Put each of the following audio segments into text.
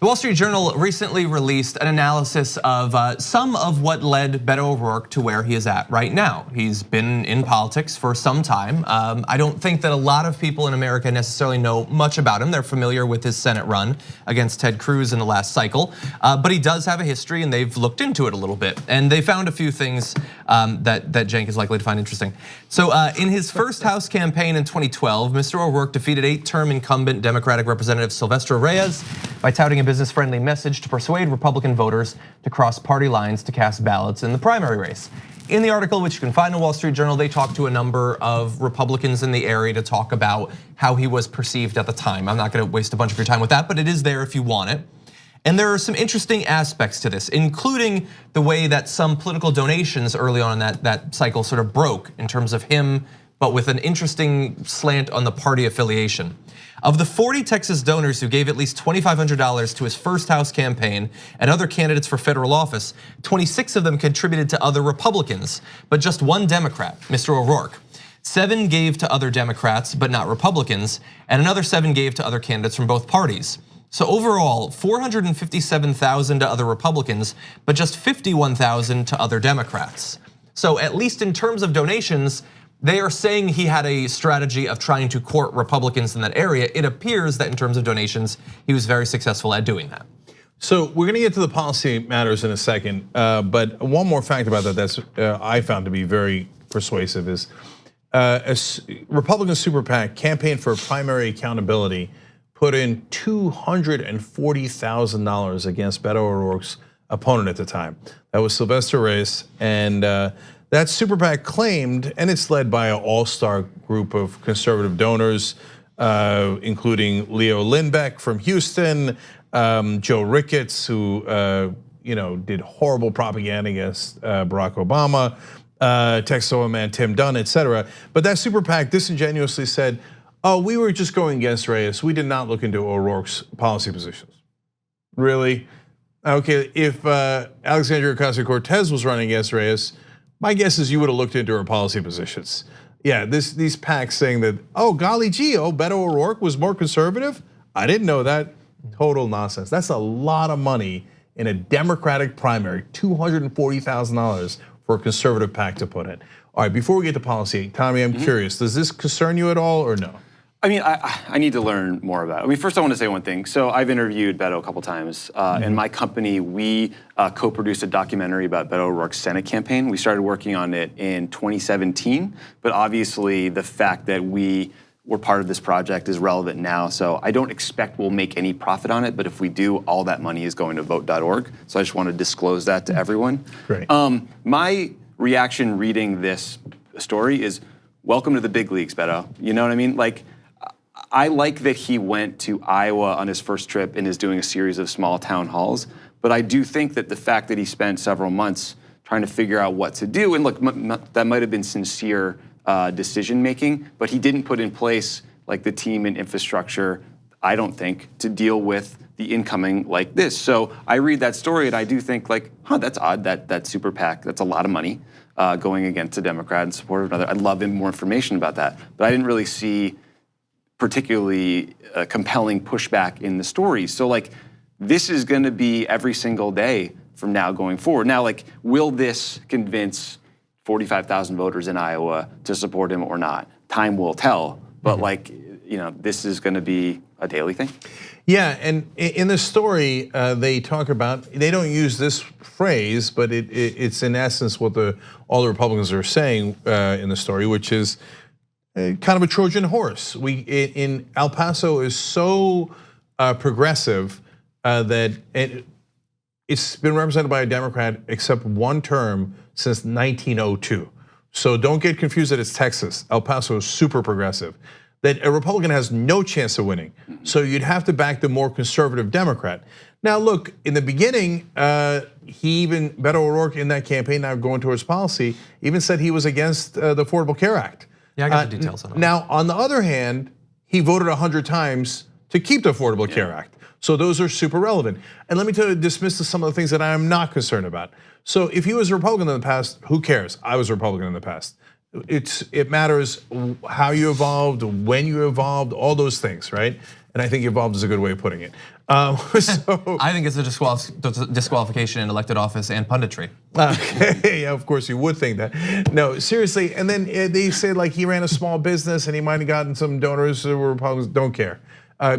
The Wall Street Journal recently released an analysis of some of what led Beto O'Rourke to where he is at right now. He's been in politics for some time. I don't think that a lot of people in America necessarily know much about him. They're familiar with his Senate run against Ted Cruz in the last cycle, but he does have a history and they've looked into it a little bit. And they found a few things that Cenk is likely to find interesting. So in his first House campaign in 2012, Mr. O'Rourke defeated 8-term incumbent Democratic Representative Silvestre Reyes by touting a business-friendly message to persuade Republican voters to cross party lines to cast ballots in the primary race. In the article, which you can find in the Wall Street Journal, they talked to a number of Republicans in the area to talk about how he was perceived at the time. I'm not gonna waste a bunch of your time with that, but it is there if you want it. And there are some interesting aspects to this, including the way that some political donations early on in that cycle sort of broke in terms of him, but with an interesting slant on the party affiliation. Of the 40 Texas donors who gave at least $2,500 to his first House campaign and other candidates for federal office, 26 of them contributed to other Republicans, but just one Democrat, Mr. O'Rourke. 7 gave to other Democrats, but not Republicans, and another 7 gave to other candidates from both parties. So overall, 457,000 to other Republicans, but just 51,000 to other Democrats. So at least in terms of donations, they are saying he had a strategy of trying to court Republicans in that area. It appears that in terms of donations, he was very successful at doing that. So we're gonna get to the policy matters in a second, but one more fact about that that's I found to be very persuasive is a Republican super PAC Campaign for Primary Accountability put in $240,000 against Beto O'Rourke's opponent at the time. That was Silvestre Reyes, and that super PAC claimed, and it's led by an all-star group of conservative donors, including Leo Lindbeck from Houston, Joe Ricketts, who did horrible propaganda against Barack Obama, Texas oil man Tim Dunn, etc. But that super PAC disingenuously said, "Oh, we were just going against Reyes. We did not look into O'Rourke's policy positions." Really? Okay, if Alexandria Ocasio-Cortez was running against Reyes, my guess is you would have looked into her policy positions. Yeah, these PACs saying that, oh, golly gee, Beto O'Rourke was more conservative? I didn't know that. Total nonsense. That's a lot of money in a Democratic primary, $240,000 for a conservative PAC to put in. All right, before we get to policy, Tommy, I'm curious, does this concern you at all or no? I mean, I need to learn more about it. I mean, first I want to say one thing. So I've interviewed Beto a couple times. In my company, we co-produced a documentary about Beto O'Rourke's Senate campaign. We started working on it in 2017, but obviously the fact that we were part of this project is relevant now. So I don't expect we'll make any profit on it, but if we do, all that money is going to vote.org. So I just want to disclose that to everyone. Great. My reaction reading this story is, welcome to the big leagues, Beto. You know what I mean? Like, I like that he went to Iowa on his first trip and is doing a series of small town halls, but I do think that the fact that he spent several months trying to figure out what to do, and look, that might have been sincere decision making, but he didn't put in place like the team and infrastructure, I don't think, to deal with the incoming like this. So I read that story and I do think like, that's odd, that super PAC, that's a lot of money going against a Democrat in support of another. I'd love more information about that, but I didn't really see particularly compelling pushback in the story. So like, this is gonna be every single day from now going forward. Now, like, will this convince 45,000 voters in Iowa to support him or not? Time will tell, but like, this is gonna be a daily thing. Yeah, and in the story, they talk about, they don't use this phrase, but it's in essence what all the Republicans are saying in the story, which is kind of a Trojan horse. In El Paso is so progressive that it's been represented by a Democrat except one term since 1902. So don't get confused that it's Texas. El Paso is super progressive. That a Republican has no chance of winning. So you'd have to back the more conservative Democrat. Now look, in the beginning, Beto O'Rourke in that campaign, now going towards policy, even said he was against the Affordable Care Act. Yeah, I got the details on that. Now, on the other hand, he voted 100 times to keep the Affordable Care Act. So those are super relevant. And let me dismiss some of the things that I am not concerned about. So if he was a Republican in the past, who cares? I was a Republican in the past. It matters how you evolved, when you evolved, all those things, right? and I think evolved is a good way of putting it. So I think it's a disqualification in elected office and punditry. Okay, yeah, of course you would think that. No, seriously, and then they say like he ran a small business and he might have gotten some donors who were Republicans. Don't care,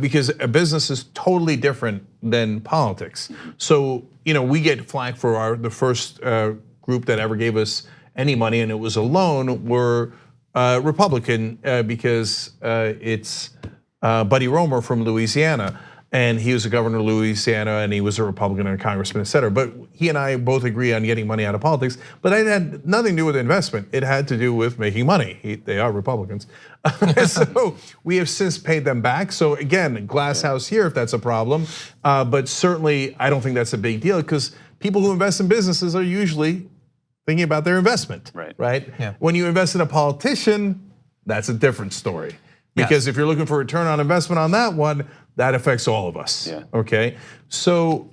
because a business is totally different than politics. So we get flack for the first group that ever gave us any money, and it was a loan. Were Republican because it's Buddy Roemer from Louisiana. And he was a governor of Louisiana, and he was a Republican and a congressman, et cetera. But he and I both agree on getting money out of politics. But it had nothing to do with investment. It had to do with making money. They are Republicans. So we have since paid them back. So again, glass house here if that's a problem. But certainly, I don't think that's a big deal because people who invest in businesses are usually thinking about their investment, right? Yeah. When you invest in a politician, that's a different story. Because if you're looking for return on investment on that one, that affects all of us, okay? So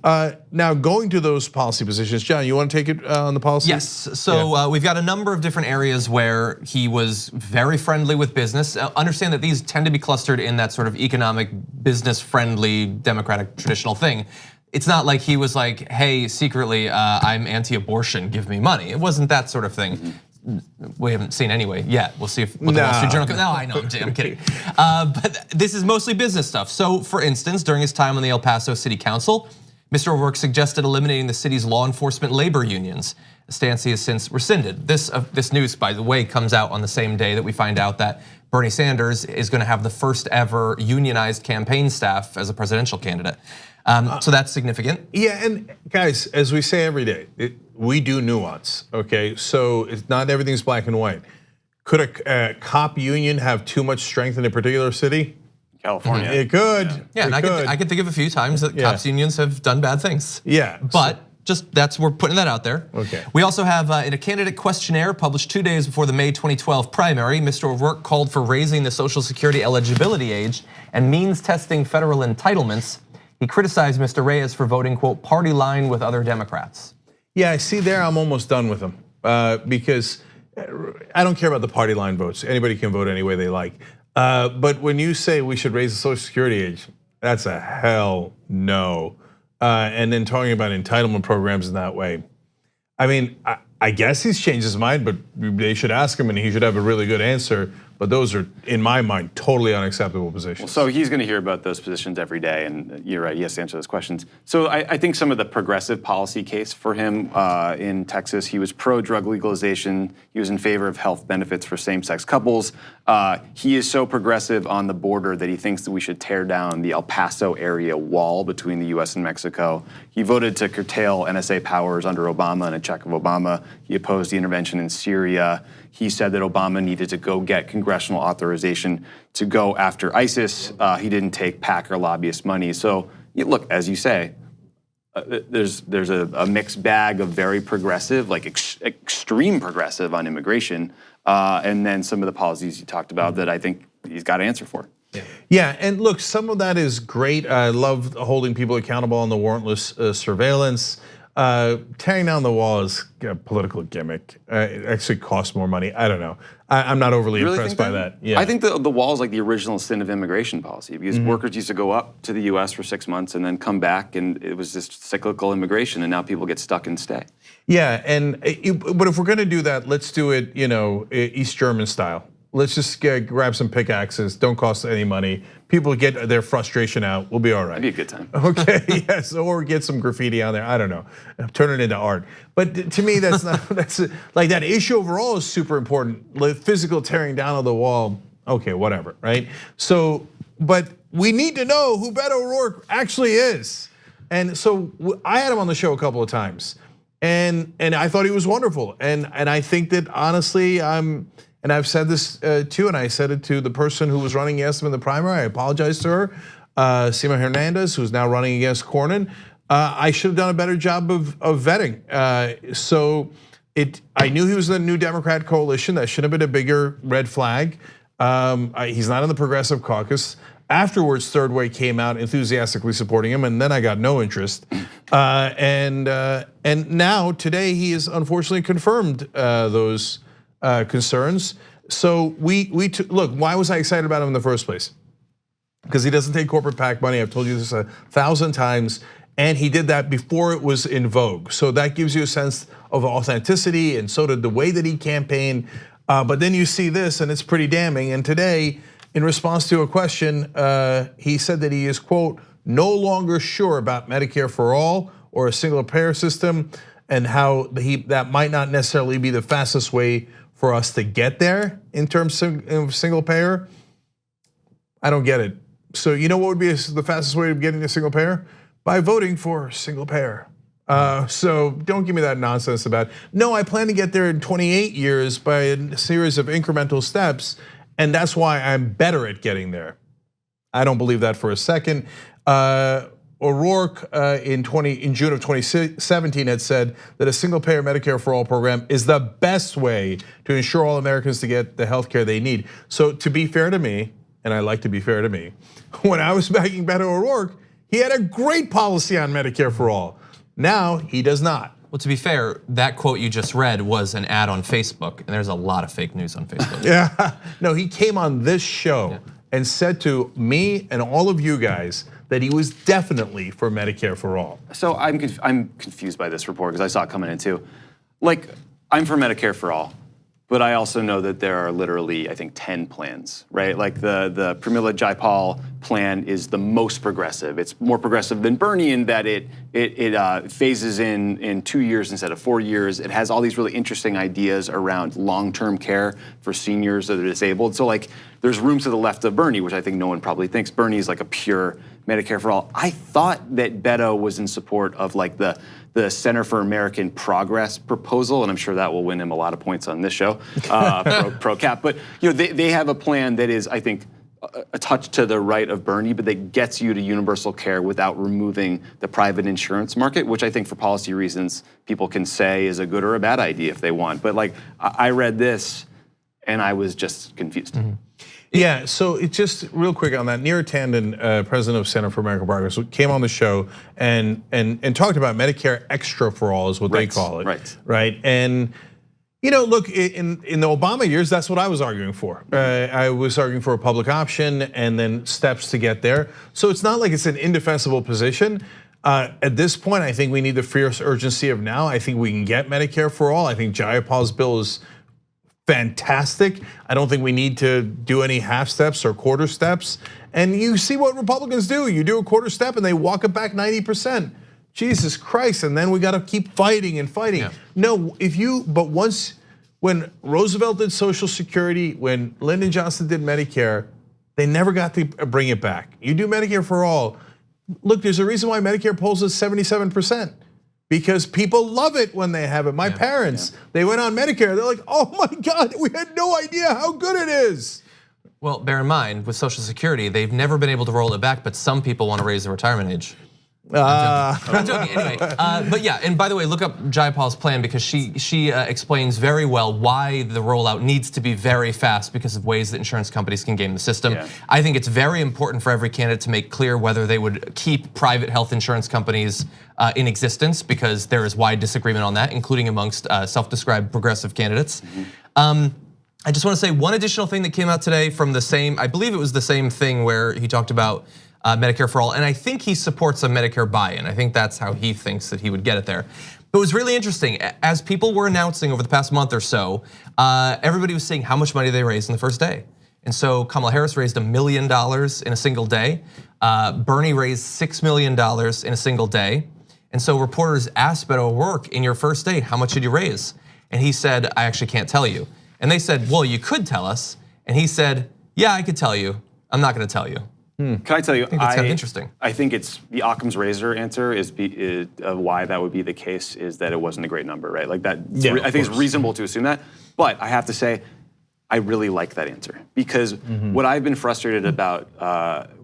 now going to those policy positions, John, you want to take it on the policy? Yes, so we've got a number of different areas where he was very friendly with business. Understand that these tend to be clustered in that sort of economic, business-friendly, democratic traditional thing. It's not like he was like, hey, secretly, I'm anti-abortion, give me money. It wasn't that sort of thing. We haven't seen anyway yet. We'll see if what the Wall Street Journal. No, I know. I'm kidding. But this is mostly business stuff. So, for instance, during his time on the El Paso City Council, Mr. O'Rourke suggested eliminating the city's law enforcement labor unions. A stance he has since rescinded. This news, by the way, comes out on the same day that we find out that Bernie Sanders is going to have the first ever unionized campaign staff as a presidential candidate. So that's significant. Yeah, and guys, as we say every day, we do nuance, okay? So it's not everything's black and white. Could a cop union have too much strength in a particular city? California. It could. Yeah, and I could think of a few times that cops unions have done bad things. Yeah. But we're putting that out there. Okay. We also have in a candidate questionnaire published 2 days before the May 2012 primary, Mr. O'Rourke called for raising the Social Security eligibility age and means testing federal entitlements. He criticized Mr. Reyes for voting, quote, party line with other Democrats. Yeah, I see there, I'm almost done with him because I don't care about the party line votes. Anybody can vote any way they like. But when you say we should raise the Social Security age, that's a hell no. And then talking about entitlement programs in that way. I mean, I guess he's changed his mind, but they should ask him and he should have a really good answer. But those are, in my mind, totally unacceptable positions. Well, so he's going to hear about those positions every day, and you're right, he has to answer those questions. So I think some of the progressive policy case for him in Texas, he was pro-drug legalization, he was in favor of health benefits for same-sex couples. He is so progressive on the border that he thinks that we should tear down the El Paso area wall between the US and Mexico. He voted to curtail NSA powers under Obama and a check of Obama. He opposed the intervention in Syria. He said that Obama needed to go get congressional authorization to go after ISIS. He didn't take PAC or lobbyist money. So look, as you say, there's a mixed bag of very progressive, like extreme progressive on immigration, and then some of the policies you talked about that I think he's got to answer for. Yeah, and look, some of that is great. I love holding people accountable on the warrantless surveillance. Tearing down the wall is a political gimmick. It actually costs more money. I don't know. I'm not overly impressed by that. Yeah. I think the wall is like the original sin of immigration policy because workers used to go up to the US for 6 months and then come back, and it was just cyclical immigration, and now people get stuck and stay. Yeah, but if we're going to do that, let's do it, East German style. Let's just grab some pickaxes. Don't cost any money. People get their frustration out. We'll be all right. That'd be a good time. Okay, yes, or get some graffiti on there. I don't know. Turn it into art. But to me, that's not. That's like that issue overall is super important. Like physical tearing down of the wall. Okay, whatever, right? So, but we need to know who Beto O'Rourke actually is. And so I had him on the show a couple of times, and I thought he was wonderful. And I think that honestly, and I've said this too, and I said it to the person who was running against him in the primary. I apologize to her, Sima Hernandez, who's now running against Cornyn. I should have done a better job of vetting. I knew he was in the New Democrat coalition. That should have been a bigger red flag. He's not in the Progressive Caucus. Afterwards, Third Way came out enthusiastically supporting him, and then I got no interest. And now today he has unfortunately confirmed those concerns. So look, why was I excited about him in the first place? because he doesn't take corporate PAC money. I've told you this 1,000 times. And he did that before it was in vogue. So that gives you a sense of authenticity, and so did the way that he campaigned. But then you see this, and it's pretty damning. And today, in response to a question, he said that he is, quote, no longer sure about Medicare for all or a single payer system, and how that might not necessarily be the fastest way for us to get there in terms of single payer. I don't get it. So you know what would be the fastest way of getting a single payer? By voting for single payer. So don't give me that nonsense about, no, I plan to get there in 28 years by a series of incremental steps, and that's why I'm better at getting there. I don't believe that for a second. O'Rourke in June of 2017 had said that a single payer Medicare for all program is the best way to ensure all Americans to get the health care they need. So to be fair to me, and I like to be fair to me, when I was backing Beto O'Rourke, he had a great policy on Medicare for all. Now he does not. Well, to be fair, that quote you just read was an ad on Facebook, and there's a lot of fake news on Facebook. Yeah, no, he came on this show and said to me and all of you guys that he was definitely for Medicare for all. So I'm confused by this report because I saw it coming in too. Like, I'm for Medicare for all, but I also know that there are literally, I think, 10 plans, right? Like the Pramila Jayapal plan is the most progressive. It's more progressive than Bernie in that it phases in 2 years instead of 4 years. It has all these really interesting ideas around long-term care for seniors that are disabled. So like, there's room to the left of Bernie, which I think no one probably thinks Bernie is like a pure Medicare for all. I thought that Beto was in support of like the Center for American Progress proposal, and I'm sure that will win him a lot of points on this show, pro cap. But you know, they have a plan that is, I think, a touch to the right of Bernie, but that gets you to universal care without removing the private insurance market, which I think for policy reasons people can say is a good or a bad idea if they want. But like, I read this and I was just confused. Mm-hmm. Yeah, so it just real quick on that. Neera Tanden, president of Center for American Progress, came on the show and talked about Medicare Extra for all is what they call it, right? And you know, look, in the Obama years, that's what I was arguing for. I was arguing for a public option and then steps to get there. So it's not like it's an indefensible position. At this point, I think we need the fierce urgency of now. I think we can get Medicare for all. I think Jayapal's bill is fantastic. I don't think we need to do any half steps or quarter steps. And you see what Republicans do. You do a quarter step and they walk it back 90%. Jesus Christ, and then we got to keep fighting and fighting. Yeah. No, when Roosevelt did Social Security, when Lyndon Johnson did Medicare, they never got to bring it back. You do Medicare for all. Look, there's a reason why Medicare polls is 77%. Because people love it when they have it. My parents, they went on Medicare. They're like, oh my God, we had no idea how good it is. Well, bear in mind, with Social Security, they've never been able to roll it back, but some people want to raise the retirement age. I'm joking. Anyway, but yeah, and by the way, look up Jayapal's plan because she explains very well why the rollout needs to be very fast because of ways that insurance companies can game the system. Yeah. I think it's very important for every candidate to make clear whether they would keep private health insurance companies in existence because there is wide disagreement on that, including amongst self-described progressive candidates. I just want to say one additional thing that came out today from the same, I believe it was the same thing where he talked about Medicare for all, and I think he supports a Medicare buy-in. I think that's how he thinks that he would get it there. But it was really interesting, as people were announcing over the past month or so, everybody was saying how much money they raised in the first day. And so Kamala Harris raised $1 million in a single day. Bernie raised $6 million in a single day. And so reporters asked Beto O'Rourke, in your first day, how much did you raise? And he said, I actually can't tell you. And they said, well, you could tell us. And he said, yeah, I could tell you. I'm not gonna tell you. Can I tell you? I think that's kind of interesting. I think it's the Occam's razor answer is why that would be the case is that it wasn't a great number, right? Like that. Yeah, I think it's reasonable to assume that. But I have to say, I really like that answer because what I've been frustrated about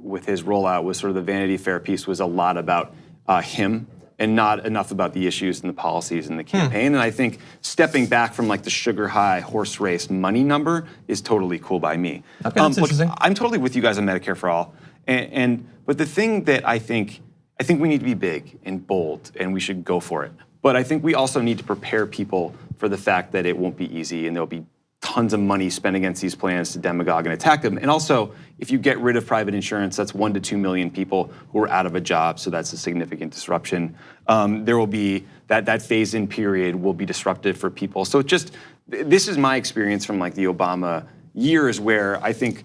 with his rollout was sort of the Vanity Fair piece was a lot about him and not enough about the issues and the policies and the campaign. And I think stepping back from like the sugar high horse race money number is totally cool by me. Okay, that's interesting. I'm totally with you guys on Medicare for all. But the thing that I think we need to be big and bold and we should go for it. But I think we also need to prepare people for the fact that it won't be easy and there'll be tons of money spent against these plans to demagogue and attack them. And also, if you get rid of private insurance, that's 1 to 2 million people who are out of a job, so that's a significant disruption. There will be, that phase-in period will be disruptive for people. So this is my experience from like the Obama years, where I think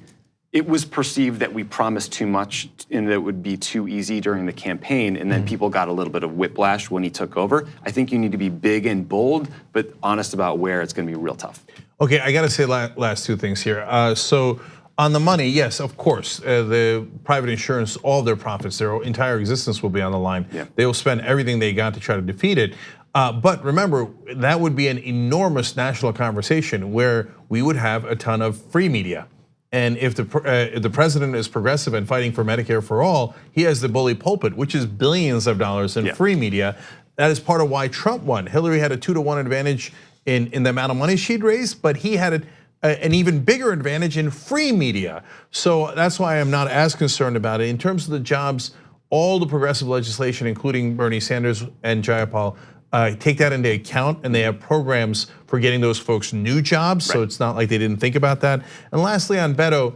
it was perceived that we promised too much and that it would be too easy during the campaign, and then people got a little bit of whiplash when he took over. I think you need to be big and bold, but honest about where it's gonna be real tough. Okay, I gotta say last 2 things here. So on the money, yes, of course, the private insurance, all their profits, their entire existence will be on the line. Yeah. They will spend everything they got to try to defeat it. But remember, that would be an enormous national conversation where we would have a ton of free media. And if the president is progressive and fighting for Medicare for all, he has the bully pulpit, which is billions of dollars in free media. That is part of why Trump won. Hillary had a 2-to-1 advantage in the amount of money she'd raised, but he had an even bigger advantage in free media. So that's why I'm not as concerned about it. In terms of the jobs, all the progressive legislation, including Bernie Sanders and Jayapal, take that into account, and they have programs for getting those folks new jobs, so it's not like they didn't think about that. And lastly, on Beto,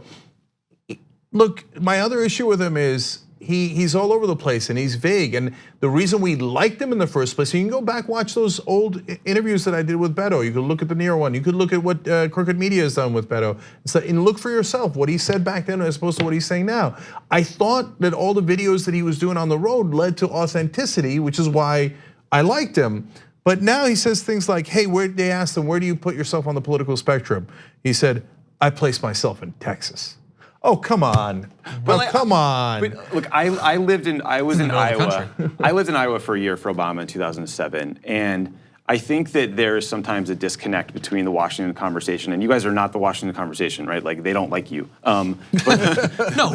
look, my other issue with him is he's all over the place and he's vague. And the reason we liked him in the first place, so you can go back, watch those old interviews that I did with Beto. You could look at the near one. You could look at what Crooked Media has done with Beto. And look for yourself what he said back then as opposed to what he's saying now. I thought that all the videos that he was doing on the road led to authenticity, which is why I liked him. But now he says things like, hey, they asked him, where do you put yourself on the political spectrum? He said, I place myself in Texas. Oh, come on. Well, come on. But look, I was in Iowa. I lived in Iowa for a year for Obama in 2007. And I think that there is sometimes a disconnect between the Washington conversation, and you guys are not the Washington conversation, right? Like, they don't like you. No,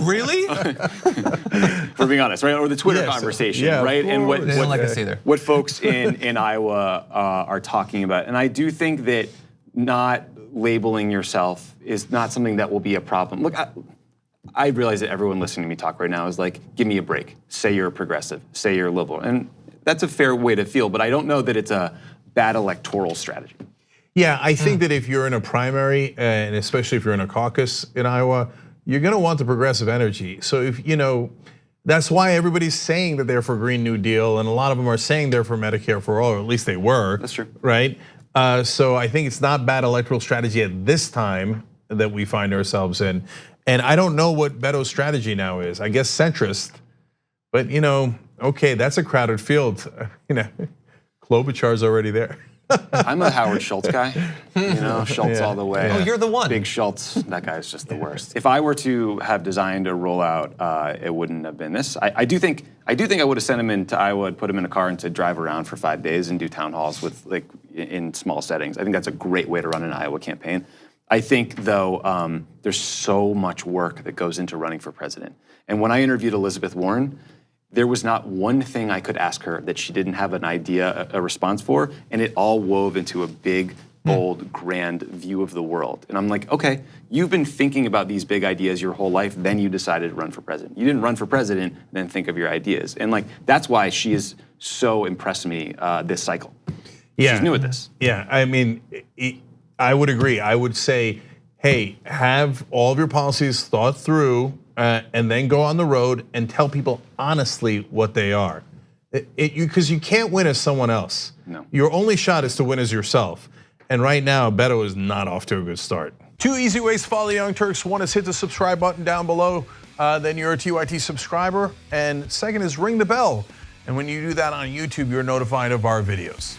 really? For being honest, right? Or the Twitter conversation, right? And they don't like us either. What folks in Iowa are talking about. And I do think that not labeling yourself is not something that will be a problem. Look, I realize that everyone listening to me talk right now is like, give me a break. Say you're a progressive, say you're a liberal. And that's a fair way to feel, but I don't know that it's a bad electoral strategy. Yeah, I think that if you're in a primary, and especially if you're in a caucus in Iowa, you're gonna want the progressive energy. So if, that's why everybody's saying that they're for Green New Deal, and a lot of them are saying they're for Medicare for all, or at least they were. That's true. Right? So I think it's not bad electoral strategy at this time that we find ourselves in. And I don't know what Beto's strategy now is. I guess centrist, but okay, that's a crowded field. Klobuchar's already there. I'm a Howard Schultz guy. Schultz all the way. Oh, you're the one. Big Schultz, that guy's just the worst. If I were to have designed a rollout, it wouldn't have been this. I do think I would have sent him into Iowa and put him in a car and to drive around for 5 days and do town halls with in small settings. I think that's a great way to run an Iowa campaign. I think though, there's so much work that goes into running for president. And when I interviewed Elizabeth Warren, there was not one thing I could ask her that she didn't have an idea, a response for, and it all wove into a big, bold, grand view of the world. And I'm like, okay, you've been thinking about these big ideas your whole life, then you decided to run for president. You didn't run for president, then think of your ideas. And that's why she is so impressed me this cycle. Yeah. She's new at this. Yeah, I mean, I would agree. I would say, hey, have all of your policies thought through, and then go on the road and tell people honestly what they are. Because you can't win as someone else. No. Your only shot is to win as yourself. And right now, Beto is not off to a good start. 2 easy ways to follow the Young Turks. One is hit the subscribe button down below, then you're a TYT subscriber. And second is ring the bell. And when you do that on YouTube, you're notified of our videos.